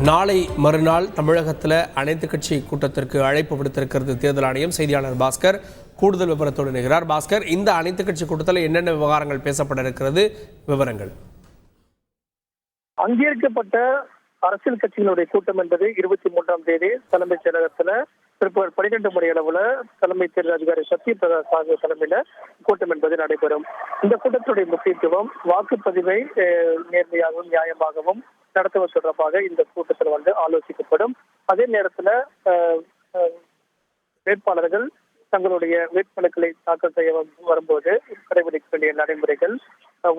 நாளை மறுநாள் தமிழகத்தில் அனைத்து கட்சி கூட்டத்திற்கு அழைப்பு விடுத்திருக்கிறது தேர்தல் ஆணையம். செய்தியாளர் பாஸ்கர் கூடுதல் விவரத்தோடு நிகழ்கிறார். பாஸ்கர், இந்த அனைத்து கட்சி கூட்டத்தில் என்னென்ன விவகாரங்கள் பேசப்பட இருக்கிறது, விவரங்கள்? அங்கீகரிக்கப்பட்ட அரசியல் கட்சிகளுடைய கூட்டம் என்பது 23ஆம் தேதி தலைமைச் செயலகத்துல பிற்பகல் 12 மணி அளவுல தலைமை தேர்தல் அதிகாரி சத்யபிரதா சாகு தலைமையில கூட்டம் என்பது நடைபெறும். இந்த கூட்டத்துடைய முக்கியத்துவம் வாக்குப்பதிவை நேர்மையாகவும் நியாயமாகவும் நடத்துவது தொடர்பாக இந்த கூட்டத்தில் ஆலோசிக்கப்படும். அதே நேரத்துல வேட்பாளர்கள் தங்களுடைய வேட்புமனுக்களை தாக்கல் செய்ய வரும்போது கடைபிடிக்க வேண்டிய நடைமுறைகள்,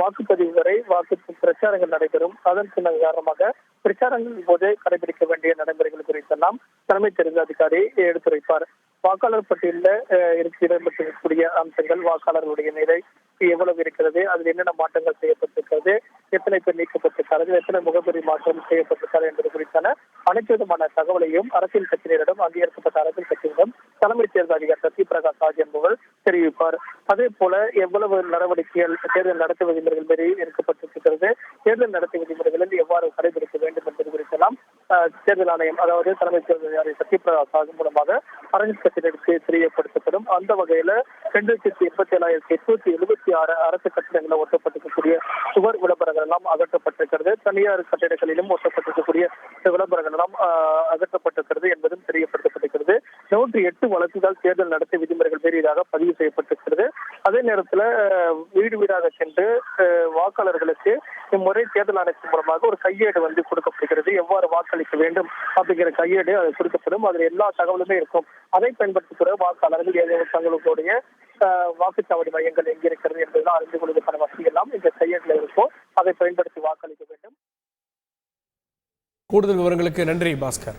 வாக்குப்பதிவு வரை வாக்கு பிரச்சாரங்கள் நடைபெறும், அதன் பின்னர் காரணமாக பிரச்சாரங்களின் போது கடைபிடிக்க வேண்டிய நடைமுறைகள் குறித்தெல்லாம் தலைமை தேர்தல் அதிகாரி எடுத்துரைப்பார். வாக்காளர் பட்டியலில் இடம்பெற்றிருக்கக்கூடிய அம்சங்கள், வாக்காளர்களுடைய நிலை எவ்வளவு இருக்கிறது, அதில் என்னென்ன மாற்றங்கள் செய்யப்பட்டிருக்கிறது, எத்தனை பேர் நீக்கப்பட்டிருக்கிறது, எத்தனை முகவரி மாற்றம் செய்யப்பட்டிருக்கிறது என்பது குறித்தான அனைத்து விதமான தகவலையும் அரசியல் கட்சியினரிடம், அங்கீகரிக்கப்பட்ட அரசியல் கட்சியிடம் தலைமை தேர்தல் அதிகாரி சத்யபிரதா சாகு என்பவர் தெரிவிப்பார். அதே போல எவ்வளவு நடவடிக்கைகள் தேர்தல் நடத்தை விதிமுறைகள் மீறி எடுக்கப்பட்டிருக்கிறது, தேர்தல் நடத்தை விதிமுறைகளில் எவ்வாறு கடைபிடிக்க வேண்டும் என்பது குறித்தெல்லாம் தேர்தல் ஆணையம், அதாவது தலைமை தேர்தல் அதிகாரி சத்யபிரதா சாகு மூலமாக அரசியல் கட்சியினருக்கு தெரியப்படுத்தப்படும். அந்த வகையில 2,87,876 அரசு கட்டிடங்களில் ஒட்டப்பட்டிருக்கக்கூடிய சுவர் விளம்பரங்கள் எல்லாம் அகற்றப்பட்டிருக்கிறது. தனியார் கட்டிடங்களிலும் ஒட்டப்பட்டிருக்கக்கூடிய விளம்பரங்கள் எல்லாம் அகற்றப்பட்டிருக்கிறது என்பதும் தெரியப்படுத்தப்பட்டிருக்கிறது. 108 வழக்குகள் தேர்தல் நடத்தை விதிமுறைகள் மீறியதாக பதிவு செய்யப்பட்டிருக்கிறது. அதே நேரத்தில் வீடு வீடாக சென்று வாக்காளர்களுக்கு இம்முறை தேர்தல் ஆணையத்தின் மூலமாக ஒரு கையேடு கொடுக்கப்படுகிறது. எவ்வாறு வாக்களிக்க வேண்டும் அப்படிங்கிற கையேடு அது கொடுக்கப்படும். அதில் எல்லா தகவலுமே இருக்கும். அதை பயன்படுத்தக்கூடிய வாக்காளர்கள் தங்களுடைய வாக்குச்சாவடி மையங்கள் எங்கே இருக்கிறது என்பதெல்லாம் அறிந்து கொள்வதற்கான வசதி எல்லாம் இந்த கையேட்டில் இருக்கும். அதை பயன்படுத்தி வாக்களிக்க வேண்டும். கூடுதல் விவரங்களுக்கு நன்றி பாஸ்கர்.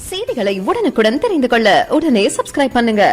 செய்திகளை உடனுக்குடன் தெரிந்து கொள்ள உடனே சப்ஸ்கிரைப் பண்ணுங்க.